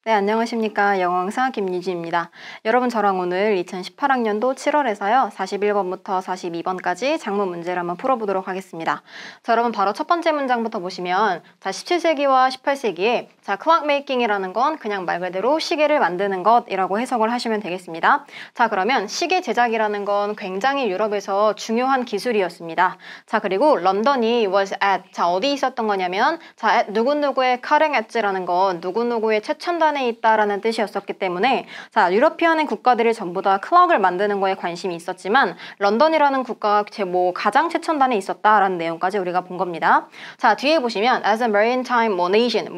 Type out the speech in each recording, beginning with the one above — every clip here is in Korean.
네, 안녕하십니까. 영어강사 김유지입니다. 여러분, 저랑 오늘 2018학년도 7월에서요. 41번부터 42번까지 작문 문제를 한번 풀어보도록 하겠습니다. 자, 여러분 바로 첫 번째 문장부터 보시면 17세기와 18세기에 clock making이라는 건 그냥 말 그대로 시계를 만드는 것이라고 해석을 하시면 되겠습니다. 자, 그러면 시계 제작이라는 건 굉장히 유럽에서 중요한 기술이었습니다. 자, 그리고 런던이 was at, 어디 있었던 거냐면 at 누구누구의 cutting edge라는 건 누구누구의 최첨단에 있다라는 뜻이었었기 때문에 유러피안의 국가들이 전부 다 클럭을 만드는 거에 관심이 있었지만 런던이라는 국가가 가장 최첨단에 있었다라는 내용까지 우리가 본 겁니다. 자, 뒤에 보시면 as a maritime nation,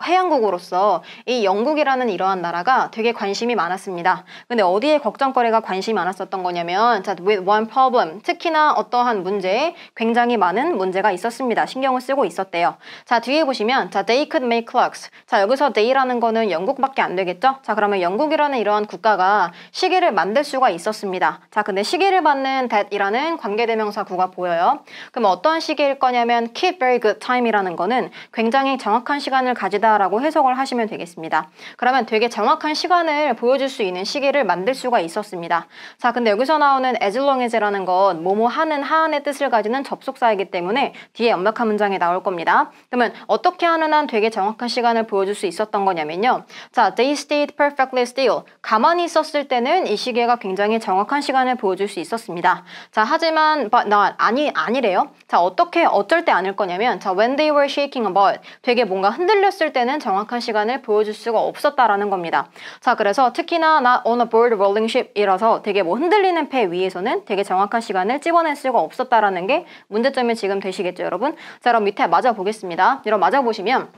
해양국으로서 이 영국이라는 이러한 나라가 되게 관심이 많았습니다. 근데 어디에 걱정거리가 관심이 많았었던 거냐면 with one problem, 특히나 어떠한 문제에 굉장히 많은 문제가 있었습니다. 신경을 쓰고 있었대요. 자, 뒤에 보시면 they could make clocks. 자, 여기서 they라는 거는 영국밖에 안 되겠죠? 자, 그러면 영국이라는 이러한 국가가 시계를 만들 수가 있었습니다. 자, 근데 시계를 받는 that이라는 관계대명사 구가 보여요. 그럼 어떠한 시계일 거냐면 keep very good time이라는 거는 굉장히 정확한 시간을 가지다라고 해석을 하시면 되겠습니다. 그러면 되게 정확한 시간을 보여줄 수 있는 시계를 만들 수가 있었습니다. 자, 근데 여기서 나오는 as long as라는 건 뭐뭐 하는 하한의 뜻을 가지는 접속사이기 때문에 뒤에 엄격한 문장에 나올 겁니다. 그러면 어떻게 하는 한 되게 정확한 시간을 보여줄 수 있었던 거냐면요. 자, they stayed perfectly still. 가만히 있었을 때는 이 시계가 굉장히 정확한 시간을 보여줄 수 있었습니다. 자, 하지만 but not, 아니래요. 자, 어쩔 때 아닐 거냐면 when they were shaking a boat. 되게 뭔가 흔들렸을 때는 정확한 시간을 보여줄 수가 없었다라는 겁니다. 자, 그래서 특히나 not on a board rolling ship이라서 되게 흔들리는 배 위에서는 되게 정확한 시간을 찝어낼 수가 없었다라는 게 문제점이 지금 되시겠죠, 여러분? 자, 그럼 밑에 맞아 보겠습니다. 여러분 맞아 보시면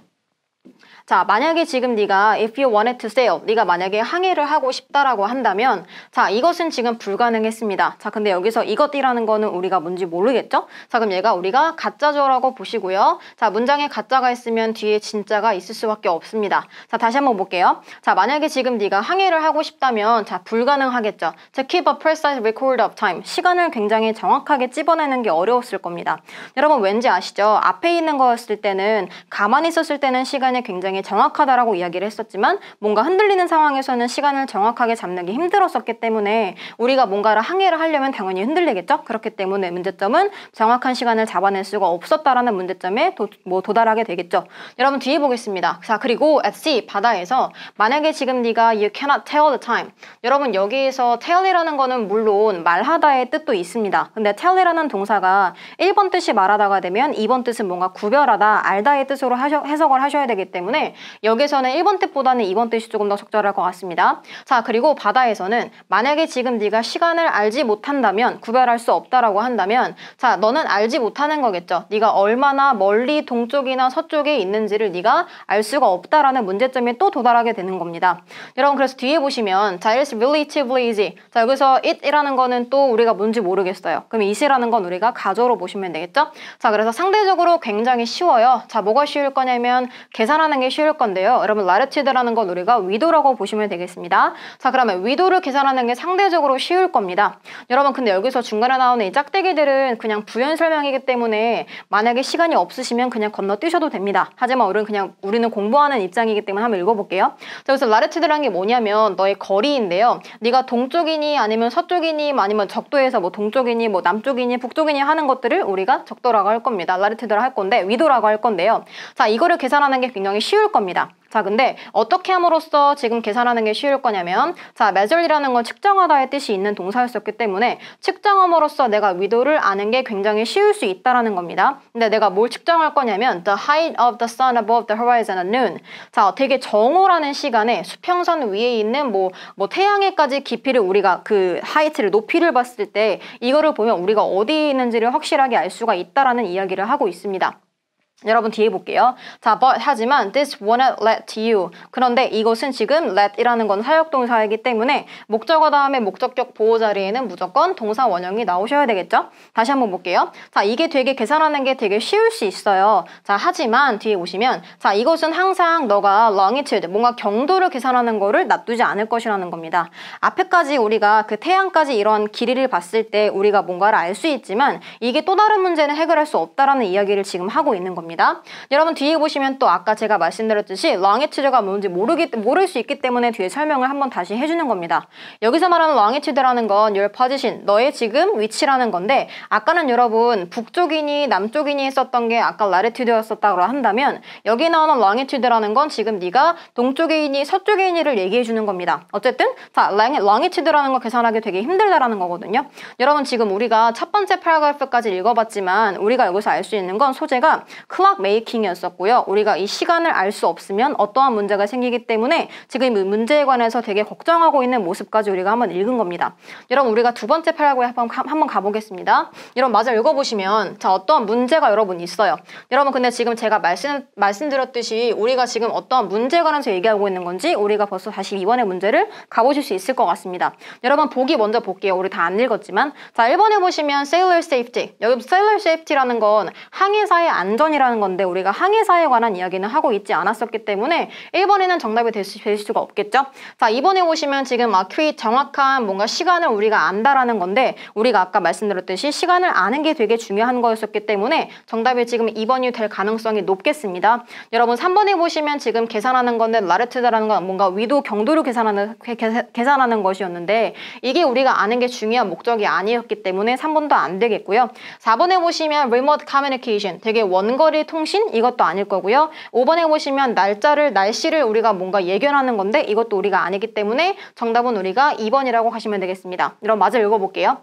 자, 만약에 지금 네가 if you wanted to sail, 네가 만약에 항해를 하고 싶다라고 한다면 자, 이것은 지금 불가능했습니다. 자, 근데 여기서 이것이라는 거는 우리가 뭔지 모르겠죠? 자, 그럼 얘가 우리가 가짜죠라고 보시고요. 자, 문장에 가짜가 있으면 뒤에 진짜가 있을 수밖에 없습니다. 자, 다시 한번 볼게요. 자, 만약에 지금 네가 항해를 하고 싶다면 자, 불가능하겠죠. to keep a precise record of time, 시간을 굉장히 정확하게 찝어내는 게 어려웠을 겁니다. 여러분 왠지 아시죠? 앞에 있는 거였을 때는 가만히 있었을 때는 시간이 굉장히 정확하다라고 이야기를 했었지만 뭔가 흔들리는 상황에서는 시간을 정확하게 잡는 게 힘들었었기 때문에 우리가 뭔가를 항해를 하려면 당연히 흔들리겠죠? 그렇기 때문에 문제점은 정확한 시간을 잡아낼 수가 없었다라는 문제점에 도달하게 되겠죠. 여러분 뒤에 보겠습니다. 자, 그리고 at sea, 바다에서 만약에 지금 네가 you cannot tell the time. 여러분 여기에서 tell이라는 거는 물론 말하다의 뜻도 있습니다. 근데 tell이라는 동사가 1번 뜻이 말하다가 되면 2번 뜻은 뭔가 구별하다, 알다의 뜻으로 해석을 하셔야 되기 때문에 여기서는 1번 뜻보다는 2번 뜻이 조금 더 적절할 것 같습니다. 자, 그리고 바다에서는 만약에 지금 네가 시간을 알지 못한다면, 구별할 수 없다라고 한다면 자, 너는 알지 못하는 거겠죠. 네가 얼마나 멀리 동쪽이나 서쪽에 있는지를 네가 알 수가 없다라는 문제점에 또 도달하게 되는 겁니다. 여러분 그래서 뒤에 보시면 자, it's relatively easy. 자, 여기서 it이라는 거는 또 우리가 뭔지 모르겠어요. 그럼 it이라는 건 우리가 가조로 보시면 되겠죠. 자, 그래서 상대적으로 굉장히 쉬워요. 자, 뭐가 쉬울 거냐면 계산하는 게 쉬울 건데요. 여러분 latitude라는 건 우리가 위도라고 보시면 되겠습니다. 자, 그러면 위도를 계산하는 게 상대적으로 쉬울 겁니다. 여러분 근데 여기서 중간에 나오는 이 짝대기들은 그냥 부연 설명이기 때문에 만약에 시간이 없으시면 그냥 건너뛰셔도 됩니다. 하지만 우리는 공부하는 입장이기 때문에 한번 읽어볼게요. 자, 여기서 latitude라는 게 뭐냐면 너의 거리인데요. 네가 동쪽이니 아니면 서쪽이니 아니면 적도에서 동쪽이니 남쪽이니 북쪽이니 하는 것들을 우리가 적도라고 할 겁니다. latitude라고 할 건데 위도라고 할 건데요. 자, 이거를 계산하는 게 굉장히 쉬울 겁니다. 자, 근데 어떻게 함으로써 지금 계산하는 게 쉬울 거냐면 자, measure이라는 건 측정하다의 뜻이 있는 동사였었기 때문에 측정함으로써 내가 위도를 아는 게 굉장히 쉬울 수 있다라는 겁니다. 근데 내가 뭘 측정할 거냐면 the height of the sun above the horizon at noon. 자, 되게 정오라는 시간에 수평선 위에 있는 태양에까지 깊이를 우리가 그 하이트를 높이를 봤을 때 이거를 보면 우리가 어디에 있는지를 확실하게 알 수가 있다라는 이야기를 하고 있습니다. 여러분 뒤에 볼게요. 자, but 하지만 this won't let to you. 그런데 이것은 지금 let이라는 건 사역동사이기 때문에 목적어 다음에 목적격 보호 자리에는 무조건 동사 원형이 나오셔야 되겠죠? 다시 한번 볼게요. 자, 이게 되게 계산하는 게 되게 쉬울 수 있어요. 자, 하지만 뒤에 보시면 자, 이것은 항상 너가 longitude, 뭔가 경도를 계산하는 거를 놔두지 않을 것이라는 겁니다. 앞에까지 우리가 그 태양까지 이런 길이를 봤을 때 우리가 뭔가를 알 수 있지만 이게 또 다른 문제는 해결할 수 없다라는 이야기를 지금 하고 있는 겁니다. 겁니다. 여러분 뒤에 보시면 또 아까 제가 말씀드렸듯이 longitude가 뭔지 모를 수 있기 때문에 뒤에 설명을 한번 다시 해주는 겁니다. 여기서 말하는 longitude라는 건 your position, 너의 지금 위치라는 건데 아까는 여러분 북쪽이니 남쪽이니 했었던 게 아까 latitude였었다고 한다면 여기 나오는 longitude라는 건 지금 네가 동쪽이니 서쪽이니를 얘기해 주는 겁니다. 어쨌든 자 longitude라는 거 계산하기 되게 힘들다라는 거거든요. 여러분 지금 우리가 첫 번째 패러그래프까지 읽어봤지만 우리가 여기서 알 수 있는 건 소재가 clock making이었었고요. 우리가 이 시간을 알 수 없으면 어떠한 문제가 생기기 때문에 지금 이 문제에 관해서 되게 걱정하고 있는 모습까지 우리가 한번 읽은 겁니다. 여러분 우리가 두 번째 패러그래프 한번 가보겠습니다. 여러분 마저 읽어보시면 자 어떠한 문제가 여러분 있어요. 여러분 근데 지금 제가 말씀드렸듯이 우리가 지금 어떠한 문제에 관해서 얘기하고 있는 건지 우리가 벌써 42번의 문제를 가보실 수 있을 것 같습니다. 여러분 보기 먼저 볼게요. 우리 다 안 읽었지만 자 1번에 보시면 sailor safety. 여기 sailor safety라는 건 항해사의 안전이라는 건데 우리가 항해사에 관한 이야기는 하고 있지 않았었기 때문에 1번에는 정답이 될 수가 없겠죠. 자 2번에 보시면 지금 accurate 정확한 뭔가 시간을 우리가 안다라는 건데 우리가 아까 말씀드렸듯이 시간을 아는 게 되게 중요한 거였었기 때문에 정답이 지금 2번이 될 가능성이 높겠습니다. 여러분 3번에 보시면 지금 계산하는 건데 latitude라는 건 뭔가 위도 경도를 계산하는 것이었는데 이게 우리가 아는 게 중요한 목적이 아니었기 때문에 3번도 안 되겠고요. 4번에 보시면 remote communication 되게 원거리 통신 이것도 아닐 거고요. 5번에 보시면 날씨를 우리가 뭔가 예견하는 건데 이것도 우리가 아니기 때문에 정답은 우리가 2번이라고 하시면 되겠습니다. 여러분 마저 읽어볼게요.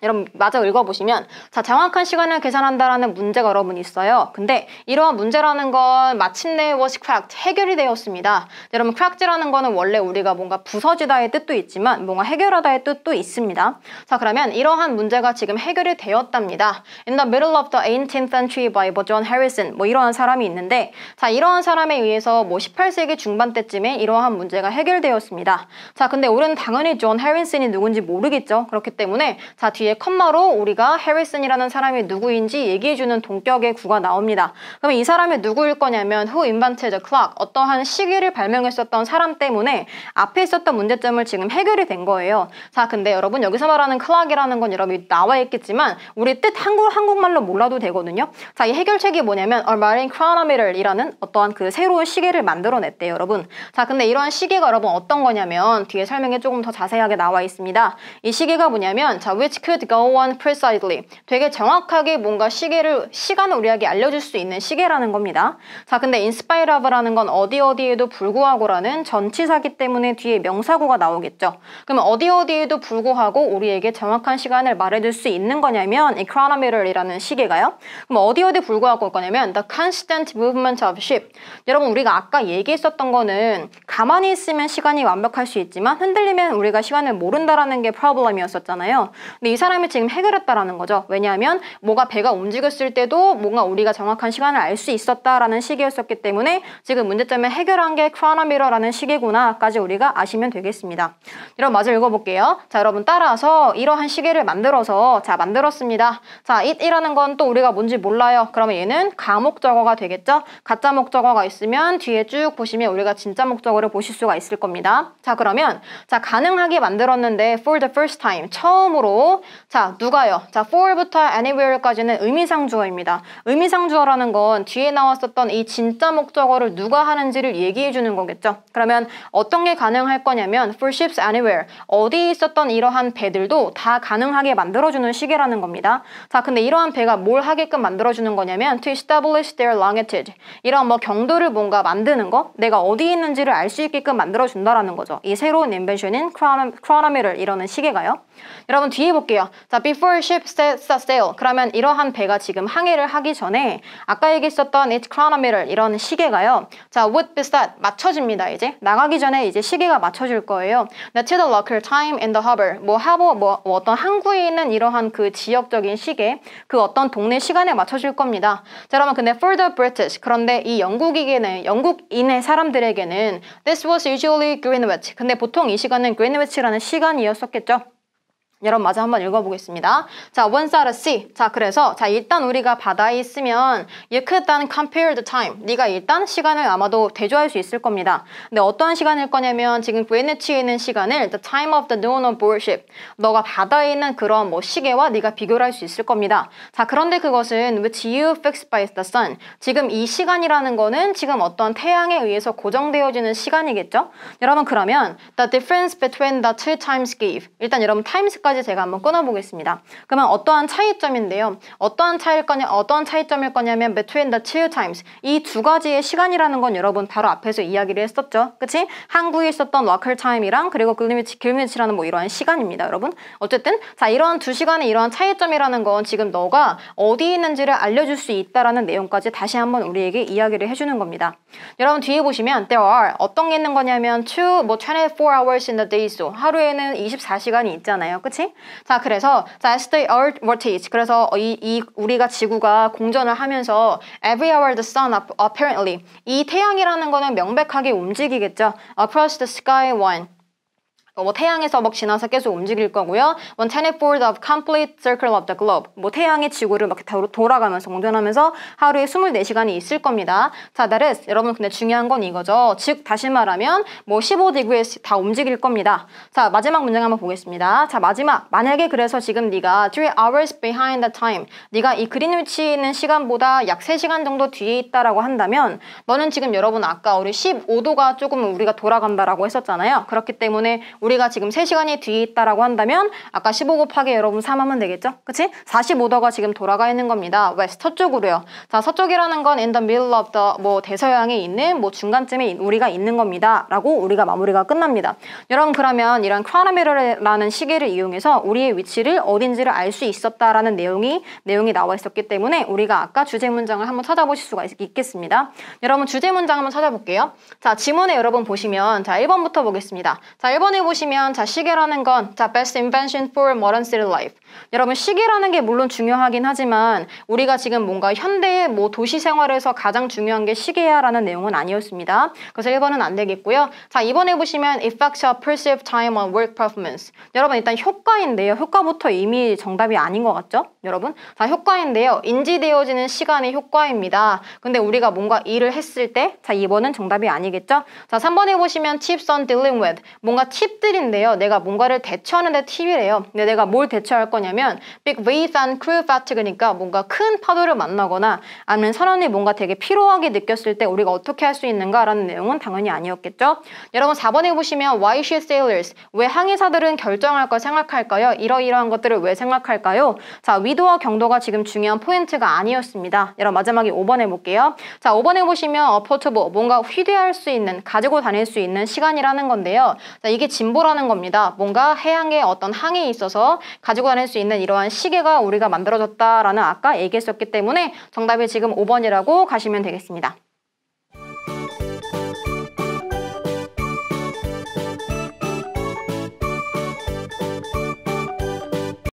여러분 마저 읽어보시면 자 정확한 시간을 계산한다라는 문제가 여러분 있어요. 근데 이러한 문제라는 건 마침내 was cracked 해결이 되었습니다. 여러분 cracked라는 거는 원래 우리가 뭔가 부서지다의 뜻도 있지만 뭔가 해결하다의 뜻도 있습니다. 자 그러면 이러한 문제가 지금 해결이 되었답니다. In the middle of the 18th century by John Harrison 뭐 이러한 사람이 있는데 자 이러한 사람에 의해서 뭐 18세기 중반 때쯤에 이러한 문제가 해결되었습니다. 자 근데 우리는 당연히 존 해리슨이 누군지 모르겠죠. 그렇기 때문에 자 뒤에 컴마로 우리가 해리슨이라는 사람이 누구인지 얘기해주는 동격의 구가 나옵니다. 그러면 이 사람이 누구일 거냐면 Who invented the clock? 어떠한 시계를 발명했었던 사람 때문에 앞에 있었던 문제점을 지금 해결이 된 거예요. 자 근데 여러분 여기서 말하는 clock이라는 건 여러분이 나와 있겠지만 우리 뜻 한국말로 몰라도 되거든요. 자 이 해결책이 뭐냐면 A modern chronometer이라는 어떠한 그 새로운 시계를 만들어냈대요 여러분. 자 근데 이러한 시계가 여러분 어떤 거냐면 뒤에 설명에 조금 더 자세하게 나와 있습니다. 이 시계가 뭐냐면 자 which could go on precisely 되게 정확하게 뭔가 시간을 우리에게 알려줄 수 있는 시계라는 겁니다. 자 근데 in spite of라는 건 어디에도 불구하고라는 전치사기 때문에 뒤에 명사구가 나오겠죠. 그러면 어디에도 불구하고 우리에게 정확한 시간을 말해줄 수 있는 거냐면 이 chronometer이라는 시계가요. 그럼 어디에 불구하고 거냐면 the constant movement of ship. 여러분 우리가 아까 얘기했었던 거는 가만히 있으면 시간이 완벽할 수 있지만 흔들리면 우리가 시간을 모른다라는 게 프로블럼이었었잖아요. 근데 이 사람이 지금 해결했다라는 거죠. 왜냐하면 배가 움직였을 때도 뭔가 우리가 정확한 시간을 알 수 있었다라는 시계였었기 때문에 지금 문제점을 해결한 게 크로노미터라는 시계구나까지 우리가 아시면 되겠습니다. 여러분 마저 읽어볼게요. 자 여러분 따라서 이러한 시계를 만들었습니다. 자 it이라는 건 또 우리가 뭔지 몰라요. 그러면 얘는 가목적어가 되겠죠. 가짜 목적어가 있으면 뒤에 쭉 보시면 우리가 진짜 목적어를 보실 수가 있을 겁니다. 자 그러면 자 가능하게 만들었는데 for the first time 처음으로 자 누가요? 자 for부터 anywhere까지는 의미상주어입니다. 의미상주어라는 건 뒤에 나왔었던 이 진짜 목적어를 누가 하는지를 얘기해 주는 거겠죠. 그러면 어떤 게 가능할 거냐면 for ships anywhere 어디에 있었던 이러한 배들도 다 가능하게 만들어주는 시계라는 겁니다. 자 근데 이러한 배가 뭘 하게끔 만들어주는 거냐면 to establish their longitude 이런 경도를 뭔가 만드는 거 내가 어디에 있는지를 알 수 있게끔 만들어준다라는 거죠. 이 새로운 인벤션인 chronometer 이라는 시계가요. 여러분 뒤에 볼게요. 자 before ship set sail 그러면 이러한 배가 지금 항해를 하기 전에 아까 얘기했었던 its chronometer 이런 시계가요. 자 would be set 맞춰집니다. 이제 나가기 전에 이제 시계가 맞춰질 거예요. to the local time in the harbor 어떤 항구에 있는 이러한 그 지역적인 시계 그 어떤 동네 시간에 맞춰질 겁니다. 자 여러분 근데 for the British 그런데 이 영국인의 사람들에게는 this was usually Greenwich 근데 보통 이 시간은 Greenwich라는 시간이었었겠죠. 여러분 마저 한번 읽어보겠습니다. 자, once at sea. 자, 그래서 자 일단 우리가 바다에 있으면 you could then compare the time. 네가 일단 시간을 아마도 대조할 수 있을 겁니다. 근데 어떠한 시간일 거냐면 지금 그린위치에 있는 시간을 the time of the noon on board ship. 너가 바다에 있는 그런 뭐 시계와 네가 비교를 할 수 있을 겁니다. 자, 그런데 그것은 which you fixed by the sun. 지금 이 시간이라는 거는 지금 어떤 태양에 의해서 고정되어지는 시간이겠죠? 여러분 그러면 the difference between the two times gave. 일단 여러분 times까지 제가 한번 끊어보겠습니다. 그러면 어떠한 차이점인데요. 어떠한 차이점일 거냐면 between the two times. 이 두 가지의 시간이라는 건 여러분 바로 앞에서 이야기를 했었죠. 그치? 한국에 있었던 local time이랑 그리고 그린위치라는 뭐 이러한 시간입니다. 여러분. 어쨌든 자 이러한 두 시간의 이러한 차이점이라는 건 지금 너가 어디에 있는지를 알려줄 수 있다라는 내용까지 다시 한번 우리에게 이야기를 해주는 겁니다. 여러분 뒤에 보시면 there are 어떤 게 있는 거냐면 24 hours in the day. 하루에는 24시간이 있잖아요. 그치? 자, 그래서 자, as the earth rotates. 그래서 우리가 지구가 공전을 하면서 every hour the sun apparently. 이 태양이라는 거는 명백하게 움직이겠죠. across the sky one. 뭐 태양에서 막 지나서 계속 움직일 거고요. 1/24 of complete circle of the globe. 뭐 태양이 지구를 막 돌아가면서 공전하면서 하루에 24시간이 있을 겁니다. 자, that is 여러분 근데 중요한 건 이거죠. 즉 다시 말하면 뭐 15°에 다 움직일 겁니다. 자, 마지막 문장 한번 보겠습니다. 자, 마지막 만약에 그래서 지금 네가 3 hours behind the time. 네가 이 그린위치에 있는 시간보다 약 3시간 정도 뒤에 있다라고 한다면 너는 지금 여러분 아까 우리 15도가 조금 우리가 돌아간다라고 했었잖아요. 그렇기 때문에 우리가 지금 3시간이 뒤에 있다라고 한다면 아까 15 곱하기 여러분 3 하면 되겠죠? 그치? 45도가 지금 돌아가 있는 겁니다. 웨스트 서쪽으로요. 자, 서쪽이라는 건 in the middle of the 뭐 대서양에 있는 뭐 중간쯤에 우리가 있는 겁니다. 라고 우리가 마무리가 끝납니다. 여러분 그러면 이런 크로노미터라는 시계를 이용해서 우리의 위치를 어딘지를 알 수 있었다라는 내용이 나와 있었기 때문에 우리가 아까 주제 문장을 한번 찾아보실 수가 있겠습니다. 여러분 주제 문장 한번 찾아볼게요. 자, 지문에 여러분 보시면 자 1번부터 보겠습니다. 자 1번에 보시면 자 시계라는 건 자 best invention for modern city life. 여러분 시계라는 게 물론 중요하긴 하지만 우리가 지금 뭔가 현대의 뭐 도시 생활에서 가장 중요한 게 시계야라는 내용은 아니었습니다. 그래서 1번은 안 되겠고요. 자 2번에 보시면 effects of perceived time on work performance. 여러분 일단 효과인데요. 효과부터 이미 정답이 아닌 것 같죠? 여러분 자 효과인데요. 인지되어지는 시간의 효과입니다. 근데 우리가 뭔가 일을 했을 때 자 2번은 정답이 아니겠죠? 자 3번에 보시면 tips on dealing with. 뭔가 팁들인데요. 내가 뭔가를 대처하는데 팁이래요. 근데 내가 뭘 대처할 거냐면 big waves and crew fatigue니까 뭔가 큰 파도를 만나거나 아니면 선원이 뭔가 되게 피로하게 느꼈을 때 우리가 어떻게 할 수 있는가라는 내용은 당연히 아니었겠죠. 여러분 4번에 보시면 why should sailors 왜 항해사들은 결정할 걸 생각할까요? 이러이러한 것들을 왜 생각할까요? 자 위도와 경도가 지금 중요한 포인트가 아니었습니다. 여러분 마지막에 5번에 볼게요. 자 5번에 보시면 portable 뭔가 휴대할 수 있는 가지고 다닐 수 있는 시간이라는 건데요. 자 이게 진보라는 겁니다. 뭔가 해양의 어떤 항해에 있어서 가지고 다닐 수 있는 이러한 시계가 우리가 만들어졌다라는 아까 얘기했었기 때문에 정답이 지금 5번이라고 가시면 되겠습니다.